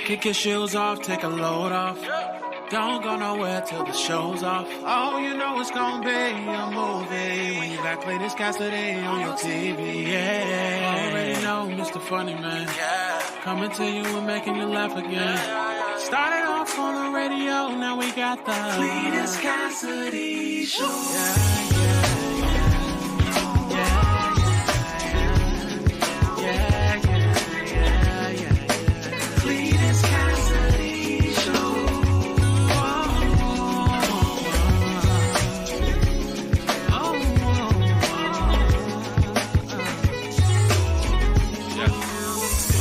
Kick your shoes off, take a load off. Don't go nowhere till the show's off. Oh, you know it's gonna be a movie when you got Cletus Cassidy on your TV. Yeah, already know Mr. Funny Man. Coming to you and making you laugh again. Started off on the radio, now we got the Cletus Cassidy Show. Cletus Cassidy Show.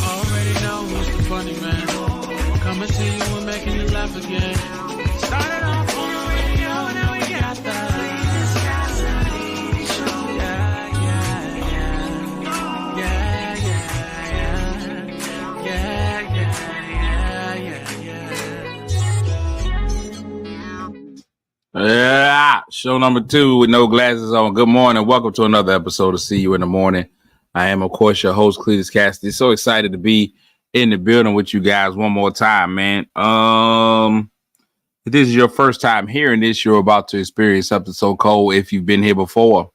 Already know Mr. Funny Man. Coming to you and making you laugh again. Started off on the radio, now we got the Cletus Cassidy Show. Yeah, show number 2 with no glasses on. Good morning. Welcome to another episode of See You in the Morning. I am, of course, your host, Cletus Cassidy. So excited to be in the building with you guys one more time, man. If this is your first time hearing this, you're about to experience something so cold. If you've been here before,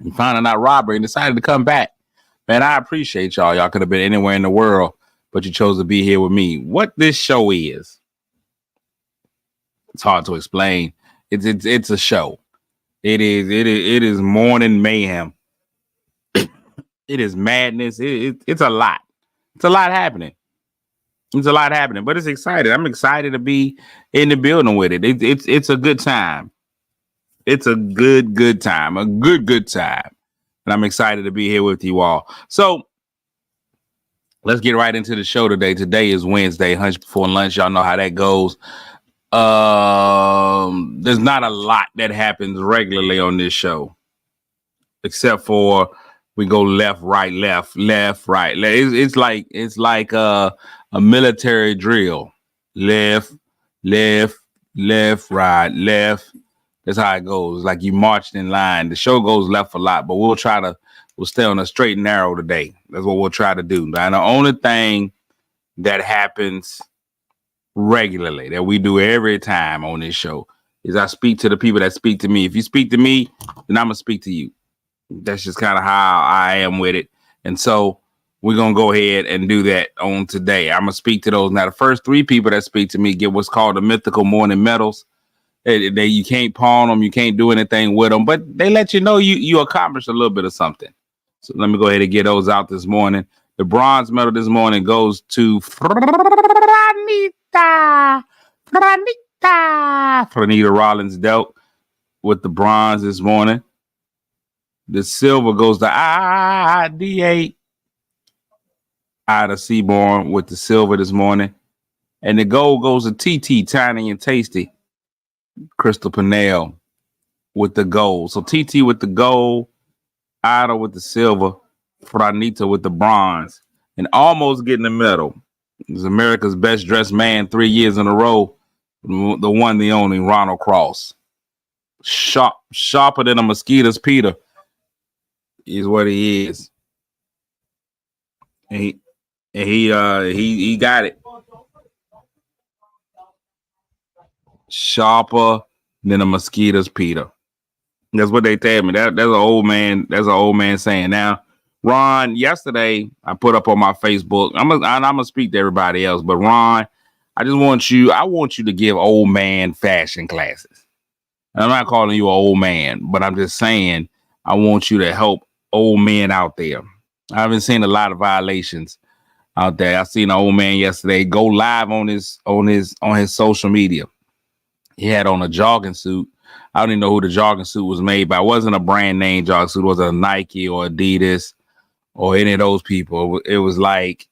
you found out robbery and decided to come back. Man, I appreciate y'all. Y'all could have been anywhere in the world, but you chose to be here with me. What this show is, it's hard to explain. It's a show. It is morning mayhem. It is madness. It's a lot. It's a lot happening. It's a lot happening, but it's exciting. I'm excited to be in the building with it. It's a good time. It's a good time. A good time. And I'm excited to be here with you all. So let's get right into the show today. Today is Wednesday, Hunch Before Lunch. Y'all know how that goes. There's not a lot that happens regularly on this show, except for we go left, right, left, right. It's like a military drill. Left, right, left. That's how it goes. Like you marched in line. The show goes left a lot, but we'll stay on a straight and narrow today. That's what we'll try to do. Now, the only thing that happens regularly that we do every time on this show is I speak to the people that speak to me. If you speak to me, then I'm gonna speak to you. That's just kind of how I am with it. And so we're gonna go ahead and do that on today. I'm gonna speak to those. Now, the first 3 people that speak to me get what's called the mythical morning medals. You can't pawn them, you can't do anything with them, but they let you know you accomplished a little bit of something. So let me go ahead and get those out this morning. The bronze medal this morning goes to Franita Rollins dealt with the bronze this morning. The silver goes to ID8 Ida Seaborn with the silver this morning. And the gold goes to TT, Tiny and Tasty, Crystal Pennell with the gold. So TT with the gold, Ida with the silver, Franita with the bronze, and almost getting the medal is America's best dressed man 3 years in a row, the one, the only Ronald Cross. Sharper than a mosquito's Peter is what he is. And he got it. Sharper than a mosquito's Peter. That's what they tell me. That's an old man. That's an old man saying. Now, Ron, yesterday I put up on my Facebook. I'm gonna speak to everybody else, but Ron, I want you to give old man fashion classes. And I'm not calling you an old man, but I'm just saying I want you to help old men out there. I haven't seen a lot of violations out there. I seen an old man yesterday go live on his social media. He had on a jogging suit. I don't even know who the jogging suit was made by. It wasn't a brand name jogging suit. It was a Nike or Adidas or any of those people. It was like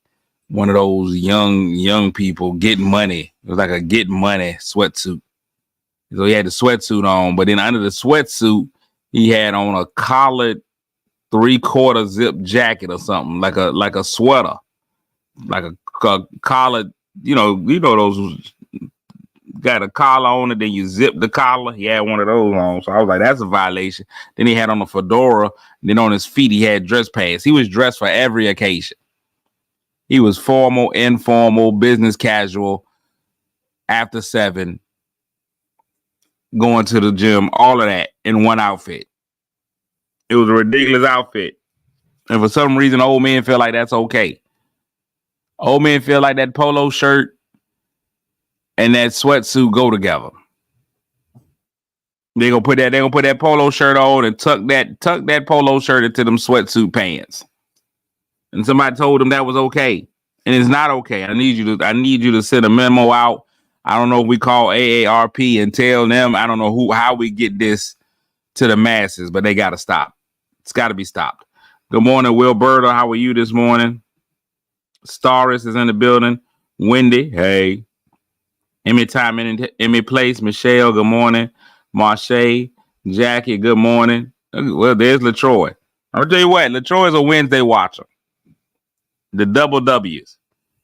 one of those young people getting money. It was like a getting money sweatsuit. So he had the sweatsuit on, but then under the sweatsuit, he had on a collared 3/4 zip jacket or something, like a sweater, like a collared, you know those got a collar on it, then you zip the collar. He had one of those on. So I was like, that's a violation. Then he had on a fedora, and then on his feet he had dress pants. He was dressed for every occasion. He was formal, informal, business casual, after 7, going to the gym, all of that in one outfit. It was a ridiculous outfit. And for some reason, old men feel like that's okay. Old men feel like that polo shirt and that sweatsuit go together. They're gonna put that polo shirt on and tuck that polo shirt into them sweatsuit pants. And somebody told them that was okay. And it's not okay. I need you to send a memo out. I don't know if we call AARP and tell them. I don't know how we get this to the masses, but they gotta stop. It's gotta be stopped. Good morning, Wilberta. How are you this morning? Staris is in the building. Wendy, hey. Emmy Time in Emmy Place. Michelle, good morning. Marche, Jackie, good morning. Well, there's LaTroy. I'll tell you what, LaTroy is a Wednesday watcher. The double W's.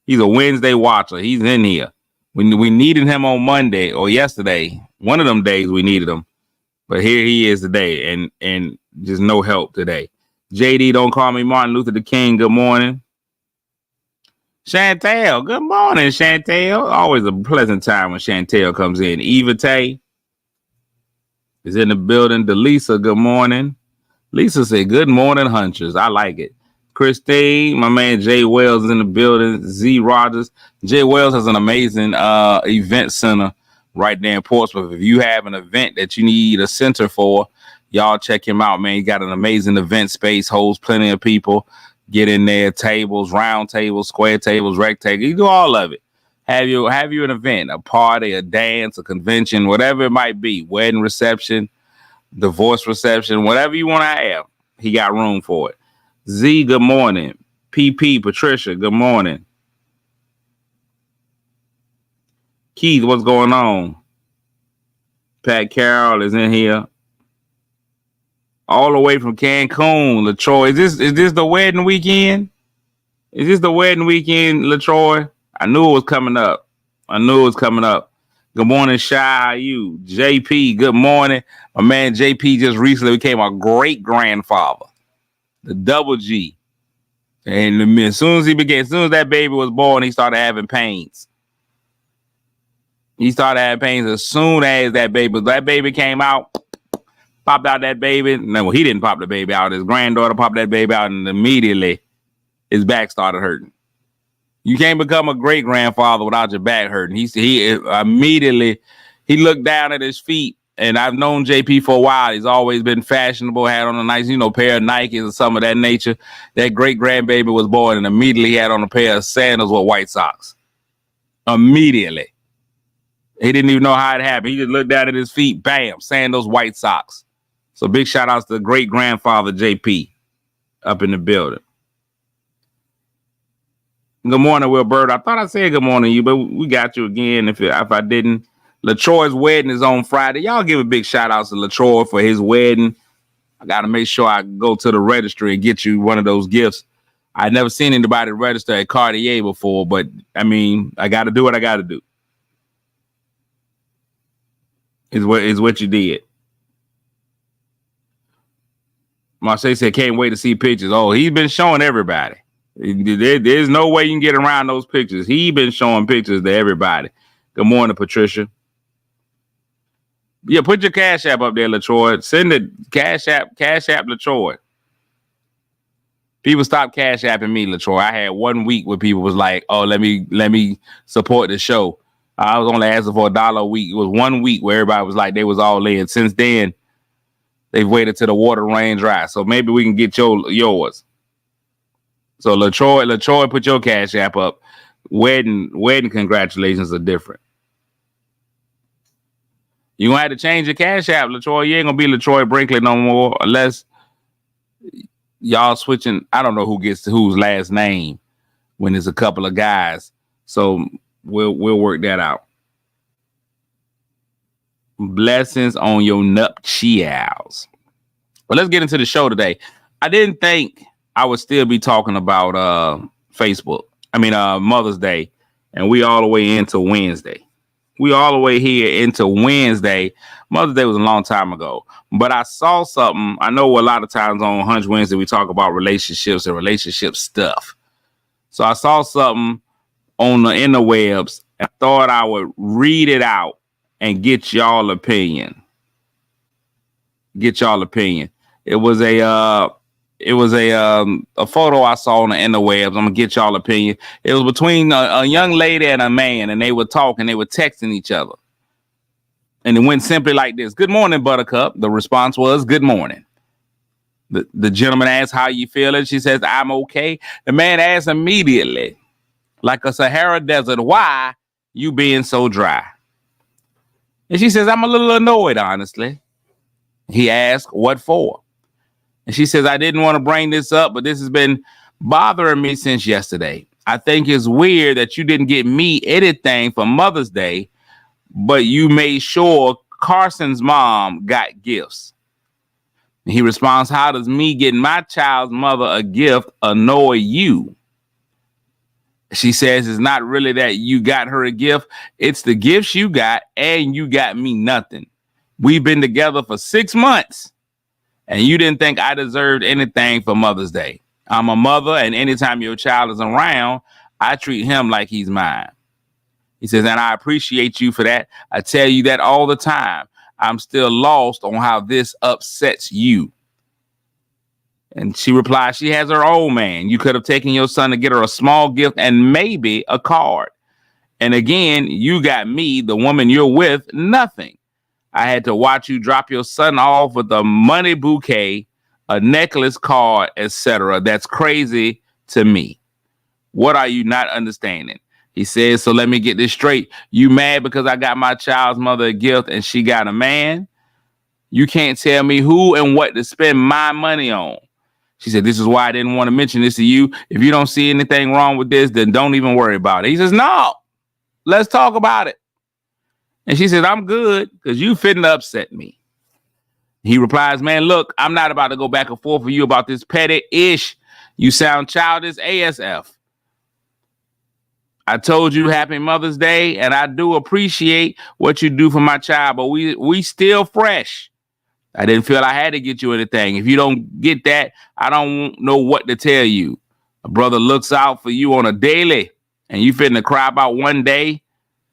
He's a Wednesday watcher. He's in here. We needed him on Monday or yesterday. One of them days we needed him. But here he is today, and just no help today. JD, don't call me Martin Luther the King. Good morning. Chantel, good morning, Chantel. Always a pleasant time when Chantel comes in. Eva Tay is in the building. Delisa, good morning. Lisa said, good morning, Hunchers. I like it. Christine, my man Jay Wells is in the building. Z Rogers. Jay Wells has an amazing event center right there in Portsmouth. If you have an event that you need a center for, y'all check him out, man. He got an amazing event space, holds plenty of people. Get in there, tables, round tables, square tables, rectangles. You do all of it. Have you an event, a party, a dance, a convention, whatever it might be, wedding reception, divorce reception, whatever you want to have, he got room for it. Z, good morning. PP, Patricia, good morning. Keith, what's going on? Pat Carroll is in here. All the way from Cancun, LaTroy. Is this the wedding weekend? Is this the wedding weekend, LaTroy? I knew it was coming up. Good morning, Shy. How are you? JP, good morning. My man JP just recently became a great-grandfather. The double G. And as soon as that baby was born, he started having pains. As soon as that baby came out, popped out that baby. No, he didn't pop the baby out. His granddaughter popped that baby out, and immediately his back started hurting. You can't become a great grandfather without your back hurting. He immediately looked down at his feet, and I've known JP for a while. He's always been fashionable, had on a nice, pair of Nikes or some of that nature. That great grandbaby was born, and immediately he had on a pair of sandals with white socks. Immediately. He didn't even know how it happened. He just looked down at his feet, bam, sandals, white socks. So big shout outs to great grandfather JP up in the building. Good morning, Wilbert. I thought I said good morning to you, but we got you again. If I didn't, LaTroy's wedding is on Friday. Y'all give a big shout out to LaTroy for his wedding. I got to make sure I go to the registry and get you one of those gifts. I've never seen anybody register at Cartier before, but I mean, I got to do what I got to do. Is what you did. Marseille said, can't wait to see pictures. Oh, he's been showing everybody. There's no way you can get around those pictures. He's been showing pictures to everybody. Good morning, Patricia. Yeah, put your Cash App up there, LaTroy. Send the Cash App LaTroy. People stopped Cash Apping me, LaTroy. I had 1 week where people was like, oh, let me support the show. I was only asking for $1 a week. It was 1 week where everybody was like, they was all in. Since then, they've waited till the water ran dry. So maybe we can get yours. So LaTroy, put your Cash App up. Wedding congratulations are different. You gonna have to change your Cash App, LaTroy. You ain't gonna be LaTroy Brinkley no more unless y'all switching. I don't know who gets whose last name when there's a couple of guys. So we'll work that out. Blessings on your nuptials. Well, let's get into the show today. I didn't think I would still be talking about Mother's Day, and we all the way into Wednesday. Mother's Day was a long time ago, but I saw something. I know a lot of times on Hunch Wednesday we talk about relationships and relationship stuff. So I saw something on the interwebs and thought I would read it out and get y'all opinion. It was a photo I saw on the interwebs. I'm gonna get y'all opinion. It was between a young lady and a man, and they were talking. They were texting each other, and it went simply like this: "Good morning, Buttercup." The response was, "Good morning." The gentleman asked, "How you feeling?" She says, "I'm okay." The man asked immediately, like a Sahara desert, "Why you being so dry?" And she says, "I'm a little annoyed, honestly." He asked, "What for?" And she says, "I didn't want to bring this up, but this has been bothering me since yesterday. I think it's weird that you didn't get me anything for Mother's Day, but you made sure Carson's mom got gifts." And he responds, "How does me getting my child's mother a gift annoy you?" She says, "It's not really that you got her a gift. It's the gifts you got, and you got me nothing. We've been together for 6 months, and you didn't think I deserved anything for Mother's Day. I'm a mother, and anytime your child is around, I treat him like he's mine." He says, "And I appreciate you for that. I tell you that all the time. I'm still lost on how this upsets you." And she replies, she has her own man. You could have taken your son to get her a small gift and maybe a card. And again, you got me, the woman you're with, nothing. I had to watch you drop your son off with a money bouquet, a necklace, card, etc. That's crazy to me. What are you not understanding? He says, "So let me get this straight. You mad because I got my child's mother a gift and she got a man? You can't tell me who and what to spend my money on." She said, "This is why I didn't want to mention this to you. If you don't see anything wrong with this, then don't even worry about it." He says, "No, let's talk about it." And she says, "I'm good because you fitting to upset me." He replies, "Man, look, I'm not about to go back and forth with you about this petty ish. You sound childish ASF. I told you happy Mother's Day, and I do appreciate what you do for my child, but we still fresh. I didn't feel I had to get you anything. If you don't get that, I don't know what to tell you. A brother looks out for you on a daily, and you finna cry about one day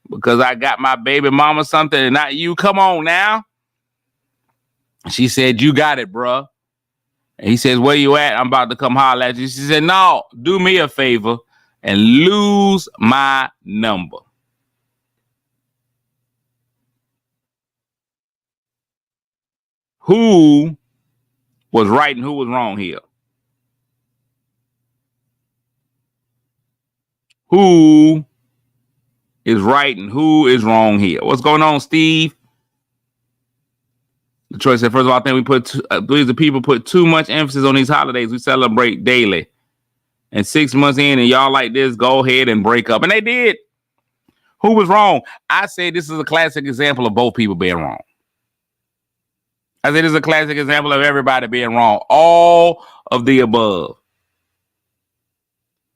because I got my baby mama something and not you. Come on now." She said, "You got it, bruh." And he says, "Where you at? I'm about to come holler at you." She said, "No, do me a favor and lose my number." Who was right and who was wrong here? Who is right and who is wrong here? What's going on, Steve? Detroit said, "First of all, I think we the people put too much emphasis on these holidays we celebrate daily. And 6 months in and y'all like this, go ahead and break up." And they did. Who was wrong? I say this is a classic example of both people being wrong. I say this is a classic example of everybody being wrong. All of the above.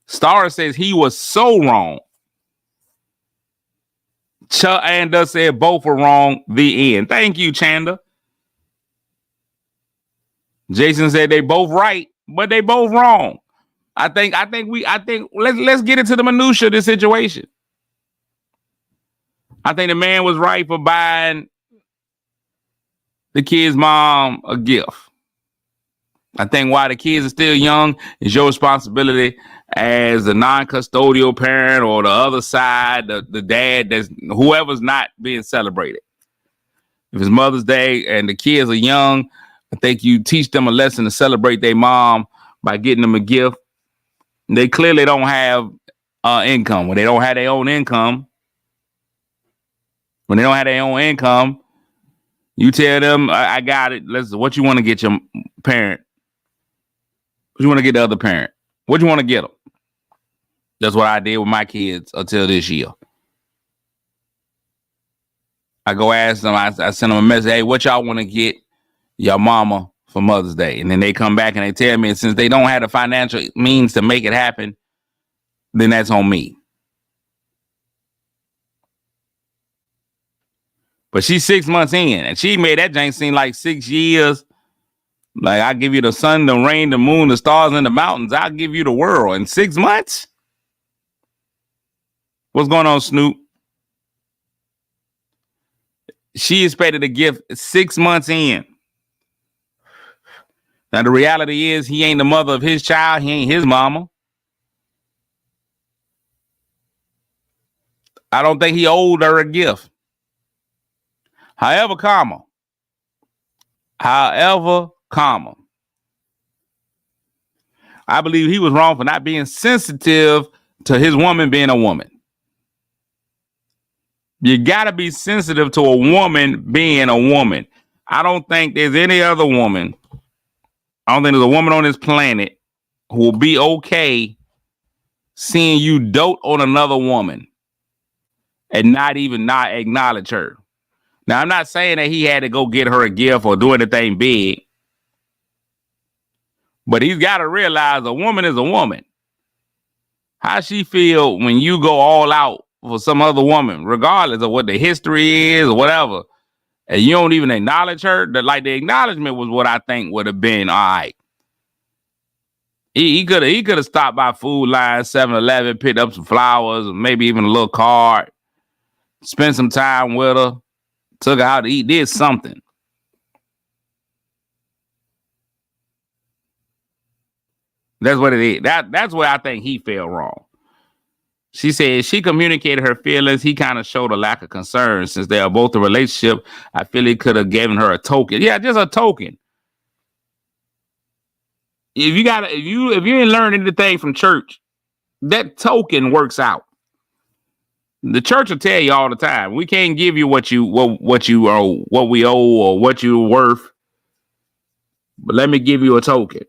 Star says he was so wrong. Chanda said both were wrong. The end. Thank you, Chanda. Jason said they both right, but they both wrong. I think let's get into the minutia of this situation. I think the man was right for buying the kid's mom a gift. I think while the kids are still young, it's your responsibility as a non-custodial parent or the other side, the dad, that's whoever's not being celebrated. If it's Mother's Day and the kids are young, I think you teach them a lesson to celebrate their mom by getting them a gift. They clearly don't have income. When they don't have their own income, you tell them, I got it. What you want to get your parent? What you want to get the other parent? What you want to get them? That's what I did with my kids until this year. I go ask them, I send them a message, "Hey, what y'all want to get your mama for Mother's Day?" And then they come back and they tell me, and since they don't have the financial means to make it happen, then that's on me. But she's 6 months in, and she made that jank seem like 6 years. Like, I give you the sun, the rain, the moon, the stars, and the mountains. I'll give you the world in 6 months. What's going on, Snoop? She expected a gift 6 months in. Now, the reality is he ain't the mother of his child. He ain't his mama. I don't think he owed her a gift. However, I believe he was wrong for not being sensitive to his woman being a woman. You got to be sensitive to a woman being a woman. I don't think there's any other woman. I don't think there's a woman on this planet who will be okay seeing you dote on another woman and not acknowledge her. Now, I'm not saying that he had to go get her a gift or do anything big, but he's got to realize a woman is a woman. How she feel when you go all out for some other woman, regardless of what the history is or whatever, and you don't even acknowledge her, the acknowledgement was what I think would have been all right. He could have stopped by Food Line, 7-Eleven, picked up some flowers, maybe even a little card, spent some time with her, took her out to eat, did something. That's what it is. That's where I think he fell wrong. She said she communicated her feelings. He kind of showed a lack of concern since they are both in a relationship. I feel he could have given her a token. Yeah, just a token. If you ain't learned anything from church, that token works out. The church will tell you all the time, we can't give you what you owe, what we owe, or what you're worth. But let me give you a token.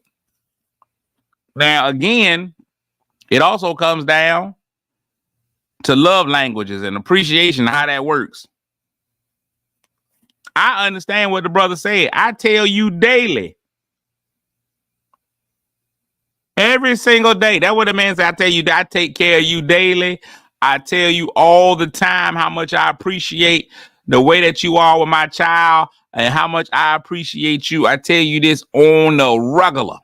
Now, again, it also comes down to love languages and appreciation, how that works. I understand what the brother said. I tell you daily. Every single day. That's what the man said. I tell you, I take care of you daily. I tell you all the time how much I appreciate the way that you are with my child and how much I appreciate you. I tell you this on the regular.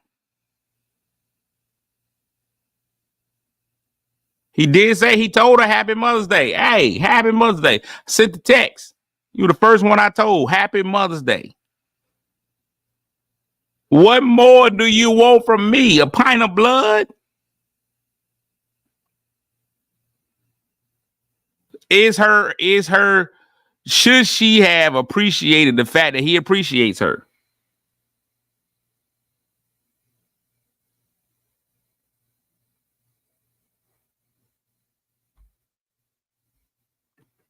He did say he told her Happy Mother's Day. Hey, Happy Mother's Day. Sent the text. You were the first one I told. Happy Mother's Day. What more do you want from me? A pint of blood? Should she have appreciated the fact that he appreciates her?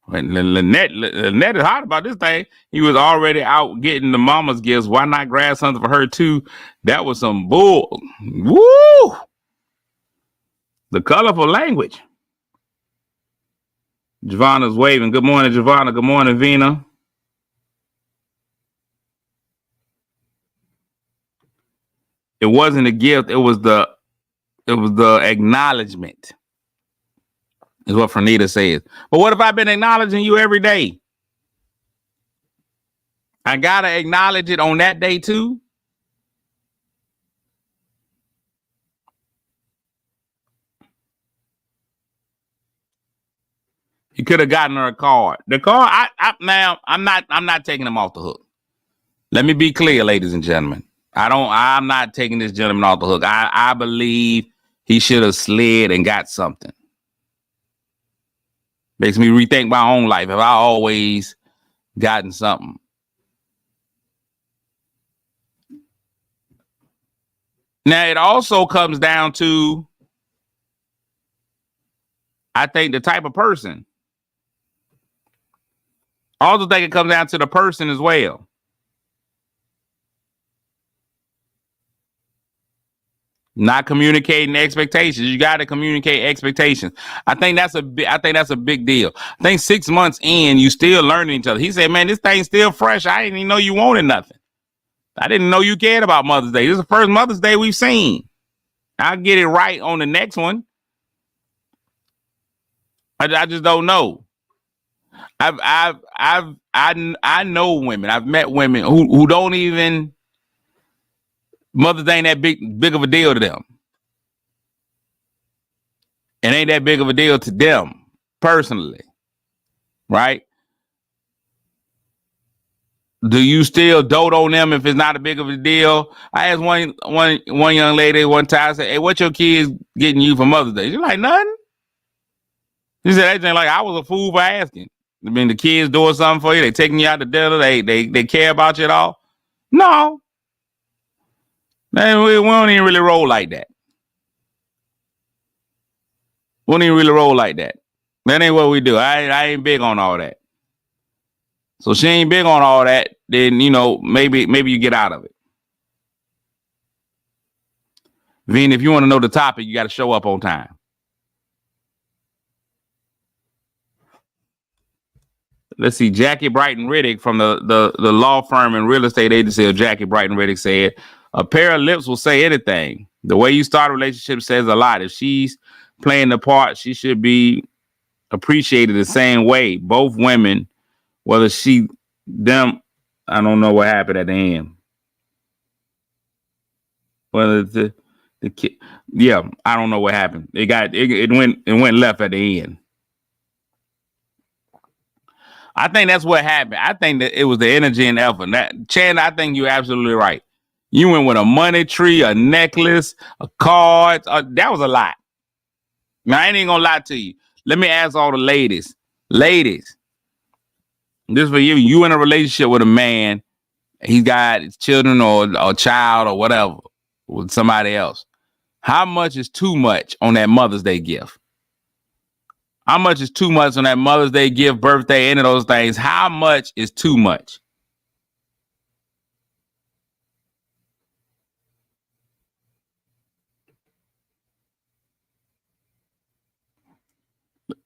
When Lynette is hot about this thing. He was already out getting the mama's gifts. Why not grab something for her too? That was some bull. Woo! The colorful language. Giovanna's waving. Good morning, Giovanna. Good morning, Vina. It wasn't a gift. It was the acknowledgement. Is what Fernita says. But what if I've been acknowledging you every day? I gotta acknowledge it on that day too. He could have gotten her a card. The card, I'm not taking him off the hook. Let me be clear, ladies and gentlemen. I'm not taking this gentleman off the hook. I believe he should have slid and got something. Makes me rethink my own life. Have I always gotten something? Now, it also comes down to, I think, the type of person. I also think it comes down to the person as well. Not communicating expectations. You got to communicate expectations. I think that's a big deal. I think 6 months in, you still learning each other. He said, man, this thing's still fresh. I didn't even know you wanted nothing. I didn't know you cared about Mother's Day. This is the first Mother's Day we've seen. I'll get it right on the next one. I just don't know. I know women. I've met women who don't even, Mother's Day ain't that big of a deal to them. It ain't that big of a deal to them. personally, right? Do you still dote on them if it's not a big of a deal? I asked one young lady one time, I said, hey, what your kids getting you for Mother's Day? She's like, nothing. She said, anything like I was a fool for asking. I mean, the kids doing something for you, they taking you out to dinner, they care about you at all? No. Man, we don't even really roll like that. We don't even really roll like that. That ain't what we do. I ain't big on all that. So she ain't big on all that, then, you know, maybe you get out of it. Veen, if you want to know the topic, you got to show up on time. Let's see. Jackie Brighton Riddick from the law firm and real estate agency of Jackie Brighton Riddick said, a pair of lips will say anything. The way you start a relationship says a lot. If she's playing the part, she should be appreciated the same way. Both women, whether them, I don't know what happened at the end. Whether the kid, yeah, I don't know what happened. It went left at the end. I think that's what happened. I think that it was the energy and effort. Chan, I think you're absolutely right. You went with a money tree, a necklace, a card. That was a lot. Now, I ain't even gonna lie to you. Let me ask all the ladies. Ladies, this for you. You in a relationship with a man. He's got children or a child or whatever with somebody else. How much is too much on that Mother's Day gift? How much is too much on that Mother's Day gift, birthday, any of those things? How much is too much?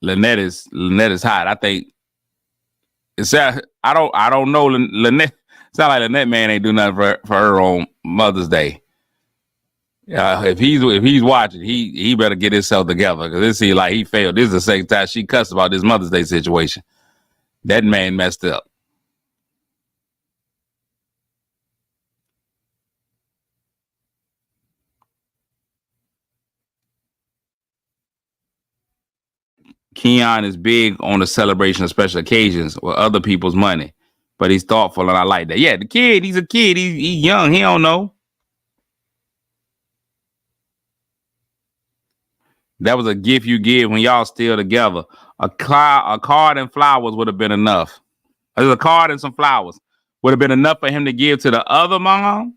Lynette is hot. I think it's I don't know. Lynette sound like Lynette man ain't do nothing for her on Mother's Day. If he's watching, he better get himself together because this seems like he failed. This is the second time she cussed about this Mother's Day situation. That man messed up. Keon is big on the celebration of special occasions with other people's money, but he's thoughtful and I like that. Yeah, the kid, he's a kid. He's young. He don't know. That was a gift you give when y'all still together. A card and flowers would have been enough. There's a card and some flowers would have been enough for him to give to the other mom.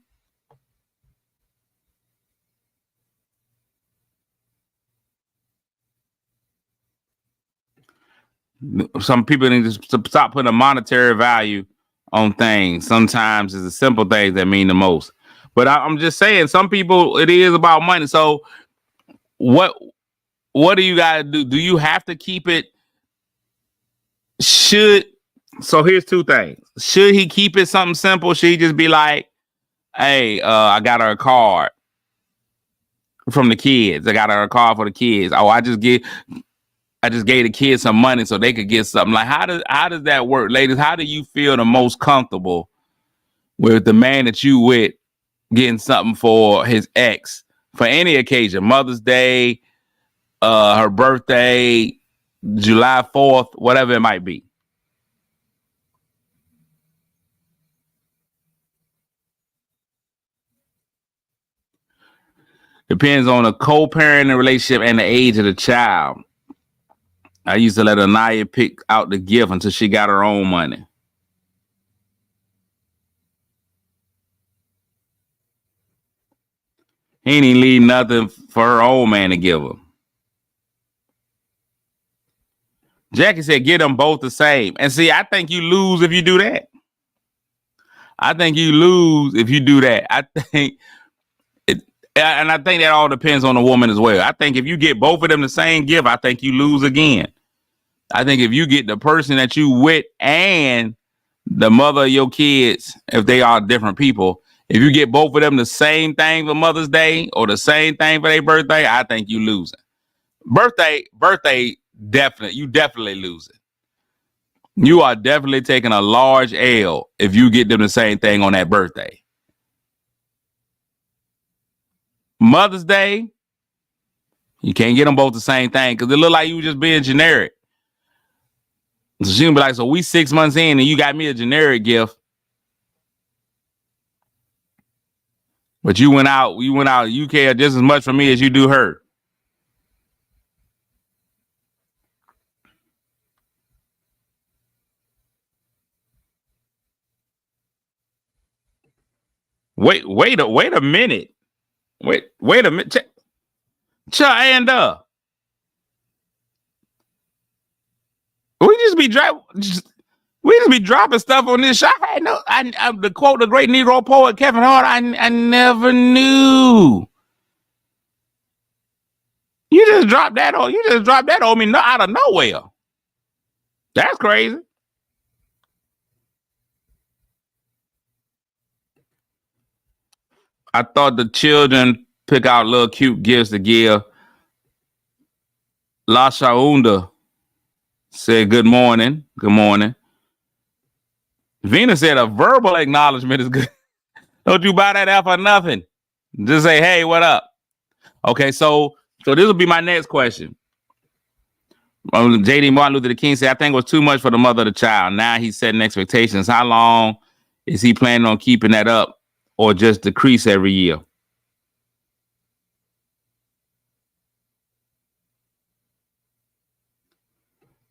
Some people need to stop putting a monetary value on things. Sometimes it's the simple things that mean the most. But I'm just saying, some people, it is about money. So what do you got to do? Do you have to keep it? So here's two things. Should he keep it something simple? Should he just be like, hey, I got her a card from the kids. I got her a card for the kids. Oh, I just gave the kids some money so they could get something. Like, how does that work? Ladies, how do you feel the most comfortable with the man that you with getting something for his ex for any occasion? Mother's Day, her birthday, July 4th, whatever it might be. Depends on the co-parenting relationship and the age of the child. I used to let Anaya pick out the gift until she got her own money. He ain't even leave nothing for her old man to give her. Jackie said, get them both the same. And see, I think you lose if you do that. I think you lose if you do that. And I think that all depends on the woman as well. I think if you get both of them the same gift, I think you lose again. I think if you get the person that you with and the mother of your kids, if they are different people, if you get both of them the same thing for Mother's Day or the same thing for their birthday, I think you losing. Birthday, you definitely losing. You are definitely taking a large L if you get them the same thing on that birthday. Mother's Day, you can't get them both the same thing because it look like you just being generic. So she gonna be like, so we 6 months in and you got me a generic gift. But you went out, you care just as much for me as you do her. Wait a minute. Wait a minute. We just be dropping stuff on this show. I to quote the great Negro poet Kevin Hart, I never knew. You just dropped that on me out of nowhere. That's crazy. I thought the children pick out little cute gifts to give. La Shaunda said, good morning. Good morning. Venus said a verbal acknowledgement is good. Don't you buy that out for nothing. Just say, hey, what up? Okay, so this will be my next question. J.D. Martin Luther King said, I think it was too much for the mother of the child. Now he's setting expectations. How long is he planning on keeping that up or just decrease every year?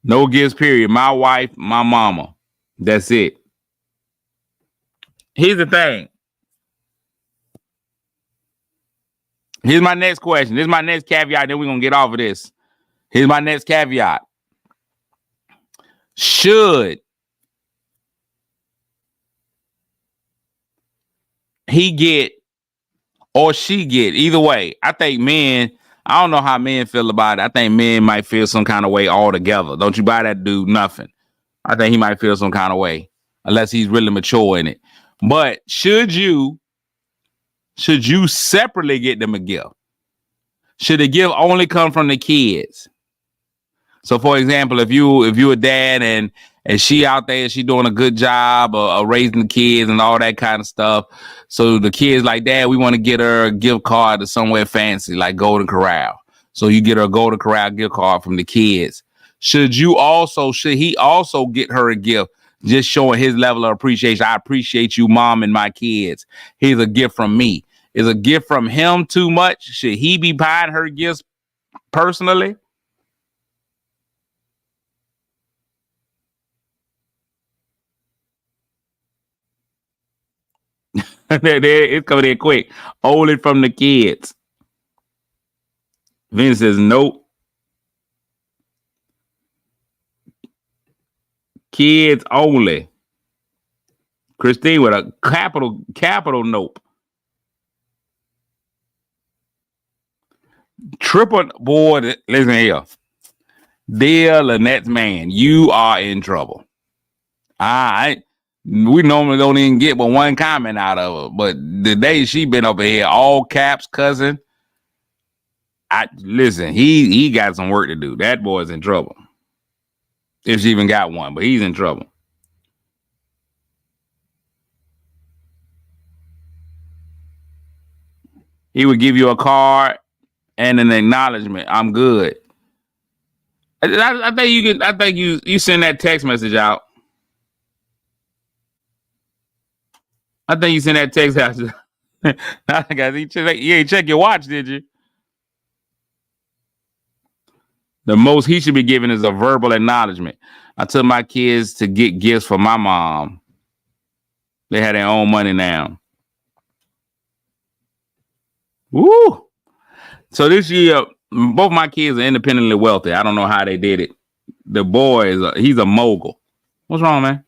No gifts, period. My wife, my mama. That's it. Here's the thing. Here's my next question. This is my next caveat. Then we're going to get off of this. Here's my next caveat. Should he get or she get, either way, I think men, I don't know how men feel about it. I think men might feel some kind of way altogether. Don't you buy that dude nothing. I think he might feel some kind of way unless he's really mature in it. But should you separately get them a gift? Should the gift only come from the kids? So, for example, if you a dad and she out there, she doing a good job of raising the kids and all that kind of stuff. So the kids like, Dad, we want to get her a gift card to somewhere fancy like Golden Corral. So you get her a Golden Corral gift card from the kids. Should he also get her a gift, just showing his level of appreciation? I appreciate you, Mom, and my kids. Here's a gift from me. Is a gift from him too much? Should he be buying her gifts personally? It's coming in quick. Only from the kids. Vince says nope. Kids only. Christine with a capital nope. Triple boy, listen here. Dear Lynette's man, you are in trouble. We normally don't even get but one comment out of her, but the day she been up here, all caps, cousin. Listen, he got some work to do. That boy's in trouble. If she even got one, but he's in trouble. He would give you a card and an acknowledgement. I'm good. I think you send that text message out. I think you sent that text out. You ain't check your watch, did you? The most he should be giving is a verbal acknowledgement. I took my kids to get gifts for my mom. They had their own money now. Woo! So this year, both my kids are independently wealthy. I don't know how they did it. The boy he's a mogul. What's wrong, man?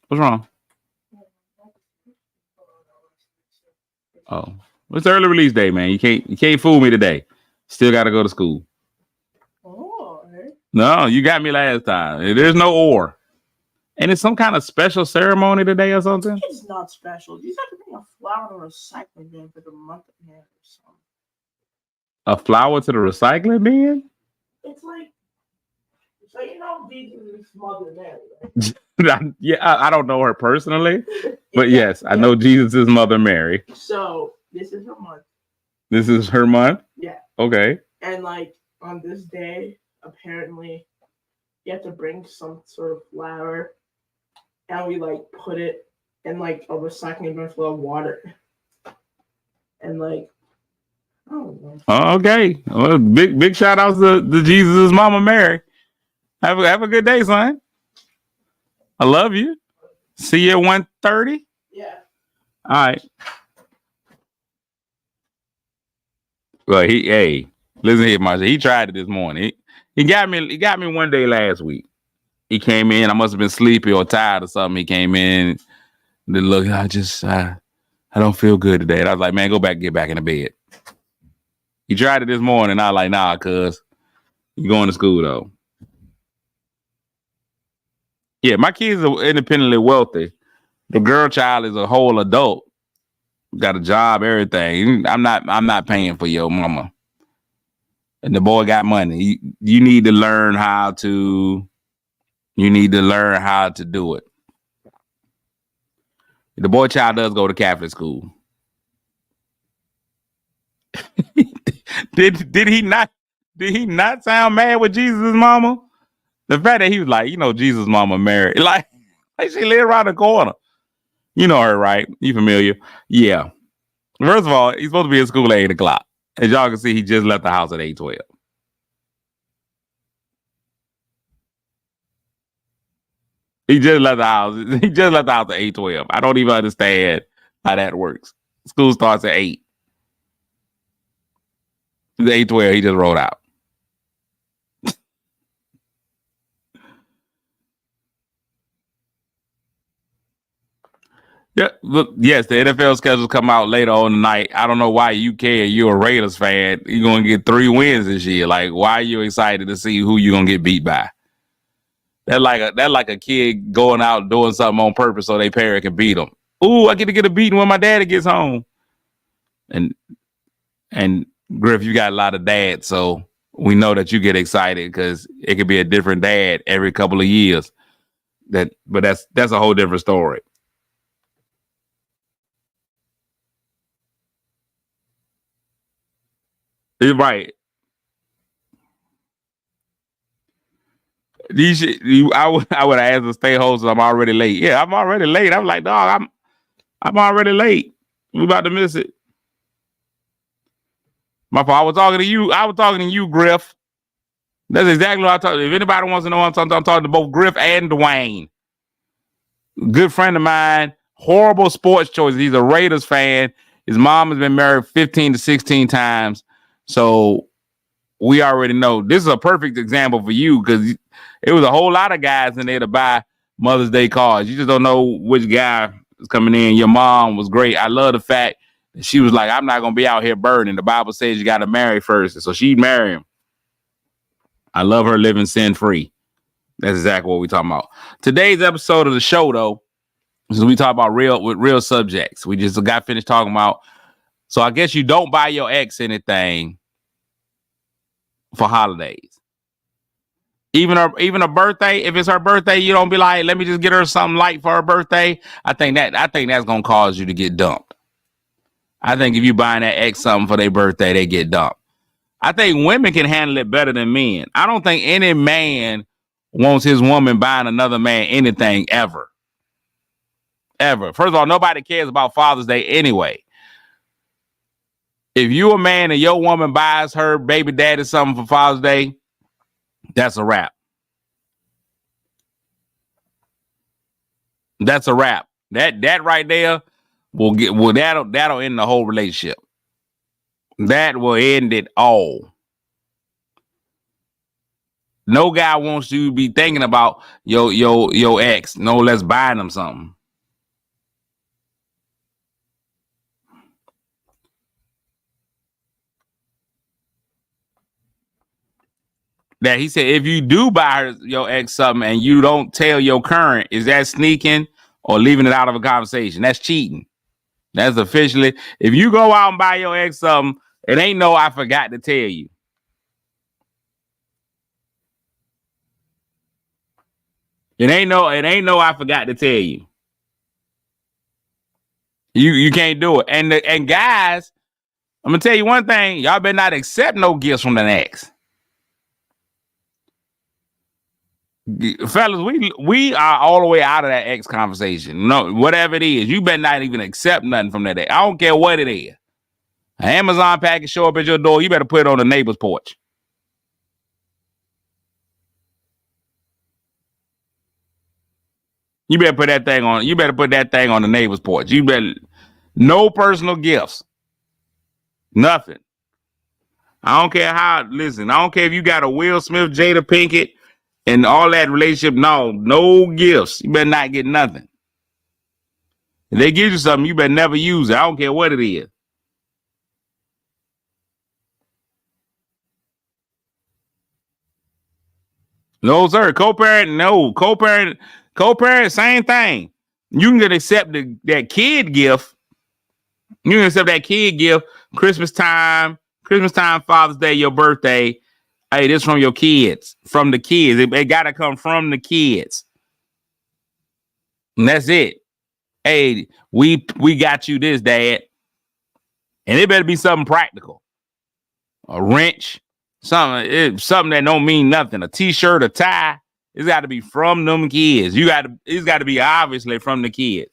What's wrong? Oh, it's early release day, man. You can't fool me today. Still got to go to school. No, you got me last time. There's no or. And it's some kind of special ceremony today or something? It's not special. You have to bring a flower to recycling bin for the month of May or something. A flower to the recycling bin? It's like, so you know Jesus' mother Mary, right? Yeah, I don't know her personally, but yes, I know Jesus' mother Mary. So this is her month. This is her month? Yeah. Okay. And like on this day, apparently you have to bring some sort of flour, and we like put it in like a recycling bin full of water, and like I don't know. Okay. Well, big shout outs to Jesus' mama Mary. Have a good day, son. I love you. See you at 1:30. Yeah. All right. Well, listen here, Marsha. He tried it this morning. He got me one day last week. He came in. I must have been sleepy or tired or something. He came in. Then look, I don't feel good today. And I was like, man, get back in the bed. He tried it this morning. I was like, nah, cuz you going to school though. Yeah, my kids are independently wealthy. The girl child is a whole adult. Got a job, everything. I'm not paying for your mama. And the boy got money. You need to learn how to do it. The boy child does go to Catholic school. Did he not sound mad with Jesus' mama? The fact that he was like, Jesus' mama Mary, like she live around the corner. You know her, right? You familiar? Yeah. First of all, he's supposed to be in school at 8:00. As y'all can see, he just left the house at 8:12. He just left the house. He just left the house at 8:12. I don't even understand how that works. School starts at 8. It's 8:12. He just rolled out. Yeah, look, yes, the NFL schedules come out later on tonight. I don't know why you care. You're a Raiders fan. You're gonna get 3 wins this year. Like, why are you excited to see who you're gonna get beat by? That's like a kid going out doing something on purpose so their parent can beat them. Ooh, I get a beating when my daddy gets home. And Griff, you got a lot of dads, so we know that you get excited because it could be a different dad every couple of years. But that's a whole different story. Right. I would ask to stay home, so I'm already late. Yeah, I'm already late. I'm like, dog, I'm already late. We about to miss it. My fault. I was talking to you, Griff. That's exactly what I talked. If anybody wants to know what I'm talking to both Griff and Dwayne. Good friend of mine. Horrible sports choices. He's a Raiders fan. His mom has been married 15 to 16 times. So we already know this is a perfect example for you because it was a whole lot of guys in there to buy Mother's Day cards. You just don't know which guy is coming in. Your mom was great. I love the fact that she was like, I'm not going to be out here burning. The Bible says you got to marry first. So she'd marry him. I love her living sin free. That's exactly what we're talking about. Today's episode of the show, though, is we talk about real subjects. We just got finished talking about. So I guess you don't buy your ex anything for holidays. Even a birthday, if it's her birthday, you don't be like, let me just get her something light for her birthday. I think that's gonna cause you to get dumped. I think if you buying that ex something for their birthday, they get dumped. I think women can handle it better than men. I don't think any man wants his woman buying another man anything ever. Ever. First of all, nobody cares about Father's Day anyway. If you a man and your woman buys her baby daddy something for Father's Day, that's a wrap. That's a wrap. That right there that'll end the whole relationship. That will end it all. No guy wants you to be thinking about your ex. No less buying them something. That he said, if you do buy your ex something and you don't tell your current, is that sneaking or leaving it out of a conversation? That's cheating. That's officially, if you go out and buy your ex something, it ain't no I forgot to tell you. It ain't no I forgot to tell you. You can't do it. And guys, I'm gonna tell you one thing, y'all better not accept no gifts from the ex. Fellas, we are all the way out of that ex conversation. No, whatever it is, you better not even accept nothing from that ex. I don't care what it is. An Amazon package show up at your door, you better put it on the neighbor's porch. You better put that thing on. You better put that thing on the neighbor's porch. You better no personal gifts. Nothing. I don't care how. Listen, I don't care if you got a Will Smith, Jada Pinkett, and all that relationship. No gifts. You better not get nothing. If they give you something, you better never use it. I don't care what it is. No, sir. Co-parent, no. Co-parent, same thing. You can accept that kid gift. You can accept that kid gift. Christmas time, Father's Day, your birthday. Hey, this from your kids. From the kids. It got to come from the kids. And that's it. Hey, we got you this, Dad. And it better be something practical. A wrench. Something that don't mean nothing. A t-shirt, a tie. It's got to be from them kids. It's got to be obviously from the kids.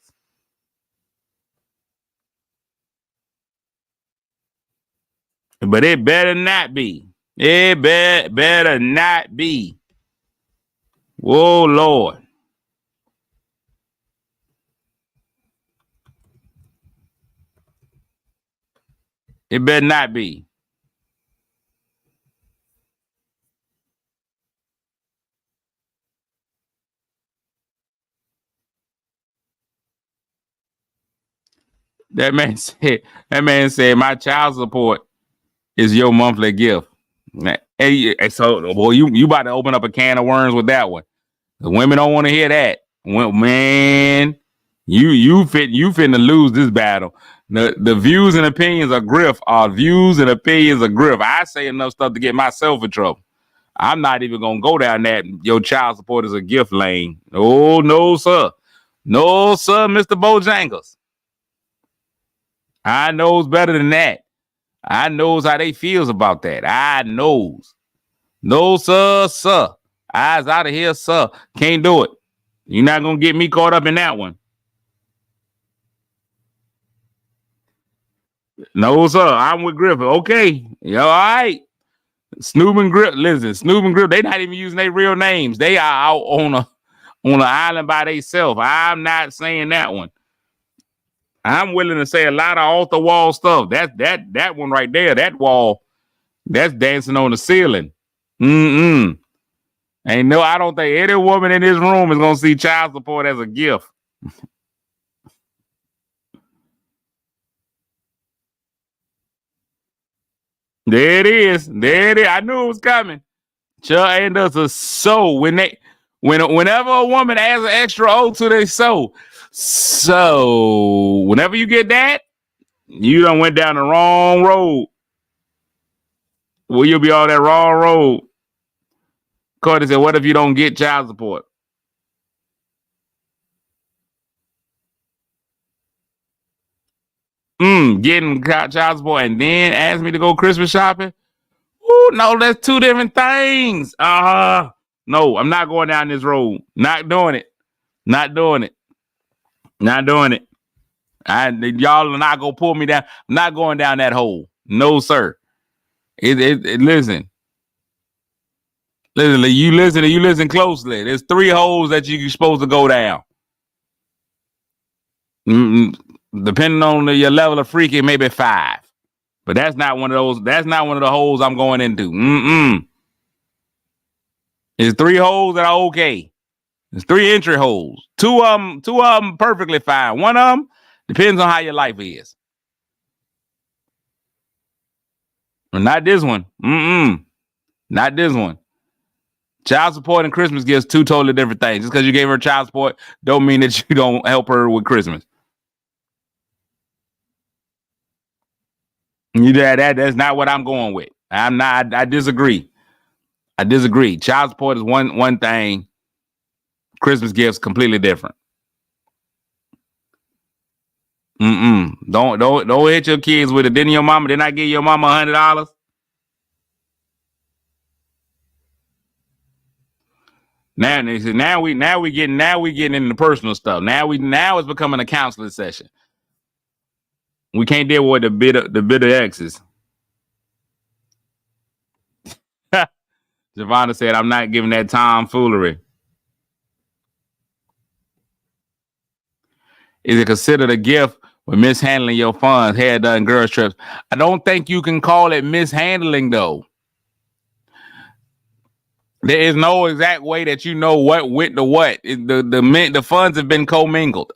But it better not be. It better not be. Whoa, Lord. It better not be. That man said, my child support is your monthly gift. Hey, so boy, you about to open up a can of worms with that one. The women don't want to hear that. Well, man, you finna lose this battle. The views and opinions of Griff are views and opinions of Griff. I say enough stuff to get myself in trouble. I'm not even gonna go down that your child support is a gift lane. Oh, no, sir. No, sir, Mr. Bojangles. I knows better than that. I knows how they feels about that. I knows. No, sir. Eyes out of here, sir. Can't do it. You're not going to get me caught up in that one. No, sir. I'm with Griffin. Okay. Yeah, all right. Snoop and Griff. Listen, Snoop and Griff, they not even using their real names. They are out on an island by themselves. I'm not saying that one. I'm willing to say a lot of off the wall stuff. That one right there, that wall, that's dancing on the ceiling. I don't think any woman in this room is gonna see child support as a gift. There it is. I knew it was coming. And does a sow whenever a woman adds an extra O to their sow. So whenever you get that, you done went down the wrong road. Well, you'll be on that wrong road. Carter said, what if you don't get child support? Getting child support and then ask me to go Christmas shopping? Ooh, no, that's two different things. No, I'm not going down this road. Not doing it. Y'all are not gonna pull me down. I'm not going down that hole. No, sir. Listen. You listen closely. There's 3 holes that you're supposed to go down. Depending on your level of freaking, maybe 5. But that's not one of those. That's not one of the holes I'm going into. There's 3 holes that are okay. There's 3 entry holes. 2 of them perfectly fine. One of them depends on how your life is. But not this one. Not this one. Child support and Christmas gifts, 2 totally different things. Just because you gave her child support don't mean that you don't help her with Christmas. That's not what I'm going with. I disagree. Child support is one thing. Christmas gifts completely different. Don't hit your kids with it. Didn't I give your mama $100? Now we getting into the personal stuff. Now it's becoming a counseling session. We can't deal with the bitter exes. Javonna said, "I'm not giving that tomfoolery." Is it considered a gift when mishandling your funds, hair done, girls trips? I don't think you can call it mishandling though. There is no exact way that you know what went to what. The funds have been commingled.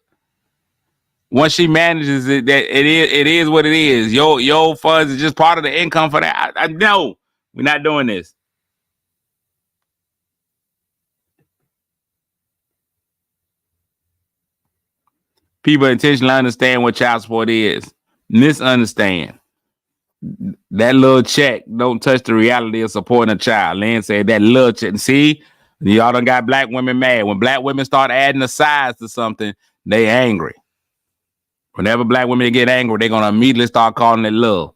Once she manages it, that it is what it is. Your funds is just part of the income for that. I know we're not doing this. People intentionally understand what child support is. Misunderstand. That little check don't touch the reality of supporting a child. Lynn said that little check. See, y'all done got black women mad. When black women start adding a size to something, they angry. Whenever black women get angry, they're going to immediately start calling it love.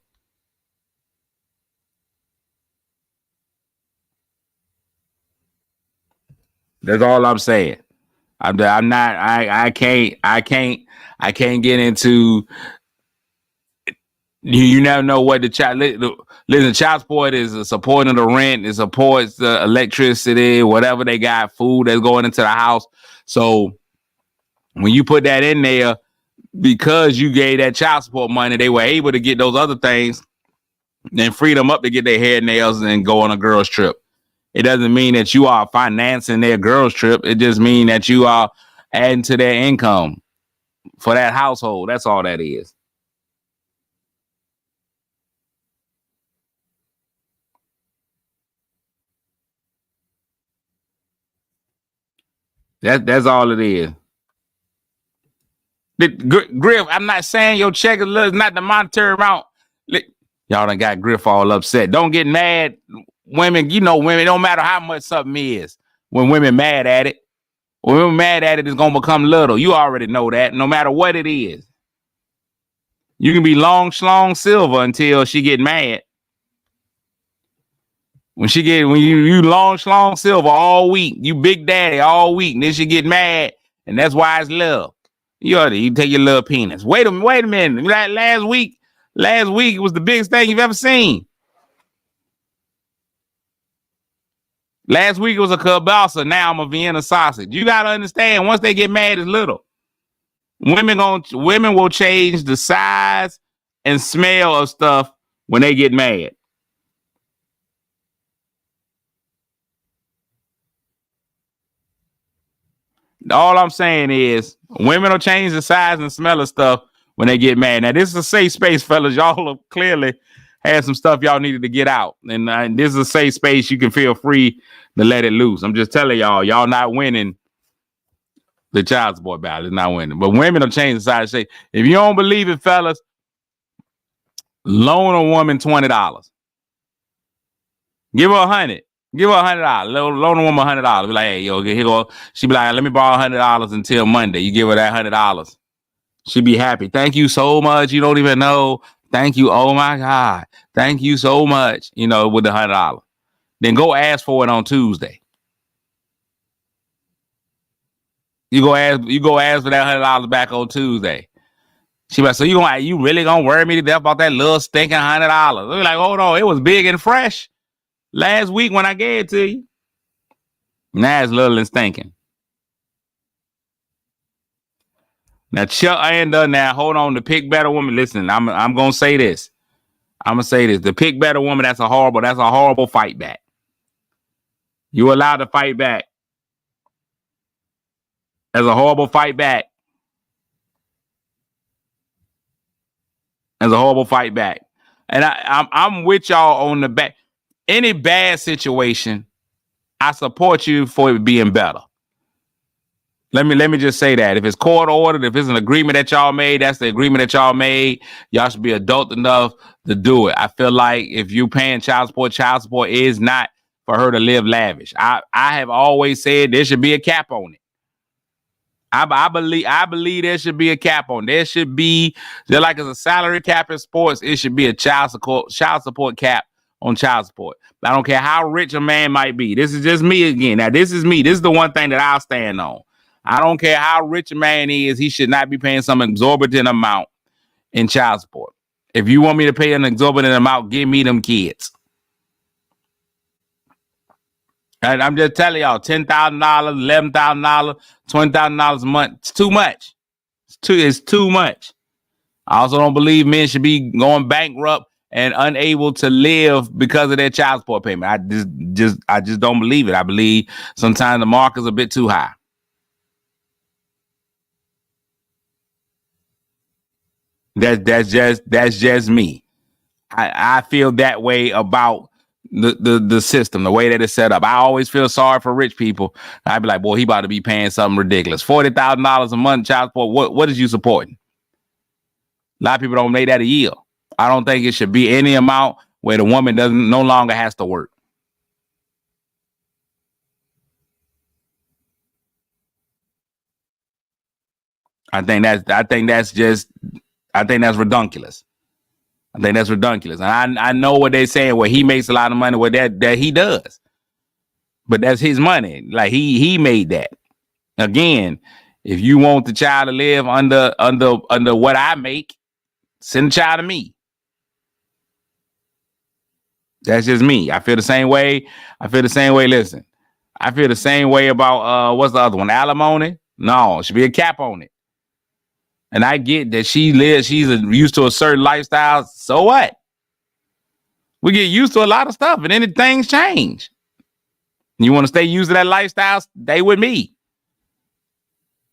That's all I'm saying. I'm not. I can't get into. You never know what the child. Listen, child support is supporting the rent. It supports the electricity, whatever they got, food that's going into the house. So when you put that in there, because you gave that child support money, they were able to get those other things and free them up to get their hair, nails, and go on a girls trip. It doesn't mean that you are financing their girls trip. It just means that you are adding to their income for that household. That's all that is. That's all it is. Griff, I'm not saying your check is not the monetary amount. Y'all done got Griff all upset. Don't get mad. Women, women, don't matter how much something is. When women mad at it, it's going to become little. You already know that, no matter what it is. You can be long schlong silver until she get mad. When you long schlong silver all week, you big daddy all week, and then she get mad, and that's why it's love. You take your little penis. Wait a minute. Last week it was the biggest thing you've ever seen. Last week it was a kielbasa. Now I'm a Vienna sausage. You gotta understand. Once they get mad, it's little. Women will change the size and smell of stuff when they get mad. All I'm saying is women will change the size and smell of stuff when they get mad. Now, this is a safe space, fellas. Y'all have clearly had some stuff y'all needed to get out. And this is a safe space. You can feel free to let it loose. I'm just telling y'all not winning the child support battle. Is not winning. But women will change the size. If you don't believe it, fellas, loan a woman $20. Give her $100. Give her $100. Loan a woman $100. Be like, hey, yo, here go. She be like, let me borrow $100 until Monday. You give her that $100. She be happy. Thank you so much. You don't even know. Thank you. Oh my God. Thank you so much. With the $100. Then go ask for it on Tuesday. You go ask for that $100 back on Tuesday. She be like, so you really gonna worry me to death about that little stinking $100? We like, hold on, it was big and fresh last week when I gave it to you. Now it's little and stinking. Now, Chuck, I ain't done now. Hold on. The pick better woman. Listen, I'm gonna say this. The pick better woman. That's a horrible fight back. You allowed to fight back. That's a horrible fight back. And I'm with y'all on the back. Any bad situation, I support you for it being better. Let me just say that. If it's court ordered, if it's an agreement that y'all made, that's the agreement that y'all made. Y'all should be adult enough to do it. I feel like if you paying child support is not for her to live lavish. I have always said there should be a cap on it. I believe there should be a cap on. There should be, just like as a salary cap in sports, it should be a child support cap on child support. I don't care how rich a man might be. This is just me again. Now, this is me. This is the one thing that I'll stand on. I don't care how rich a man is. He should not be paying some exorbitant amount in child support. If you want me to pay an exorbitant amount, give me them kids. And I'm just telling y'all, $10,000, $11,000, $20,000 a month. It's too much. It's too much. I also don't believe men should be going bankrupt and unable to live because of their child support payment. I just don't believe it. I believe sometimes the mark is a bit too high. That's just me. I feel that way about the system, the way that it's set up. I always feel sorry for rich people. I'd be like, boy, he about to be paying something ridiculous. $40,000 a month child support. What is you supporting? A lot of people don't make that a year. I don't think it should be any amount where the woman no longer has to work. I think that's ridiculous. I think that's ridiculous. And I know what they're saying, where he makes a lot of money, where that he does. But that's his money. Like he made that. Again, if you want the child to live under what I make, send the child to me. That's just me. I feel the same way. Listen, I feel the same way about what's the other one? Alimony? No, it should be a cap on it. And I get that she's used to a certain lifestyle. So what? We get used to a lot of stuff, and then things change. You want to stay used to that lifestyle? Stay with me.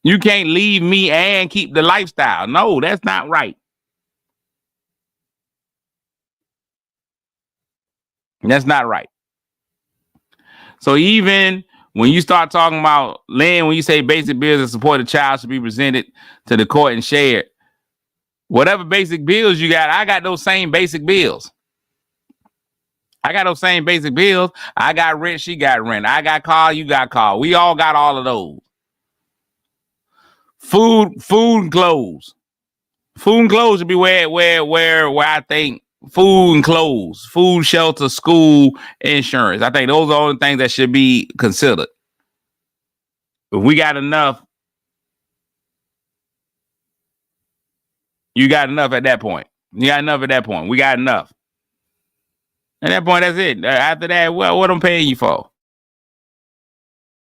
You can't leave me and keep the lifestyle. No, that's not right. That's not right. So even when you start talking about land, when you say basic bills and support the child should be presented to the court and shared, whatever basic bills you got, I got those same basic bills. I got rent, she got rent. I got car, you got car. We all got all of those. Food and clothes. Food and clothes should be where I think food and clothes, food, shelter, school, insurance. I think those are all the things that should be considered. If we got enough, you got enough at that point. We got enough. At that point, that's it. After that, well, what I'm paying you for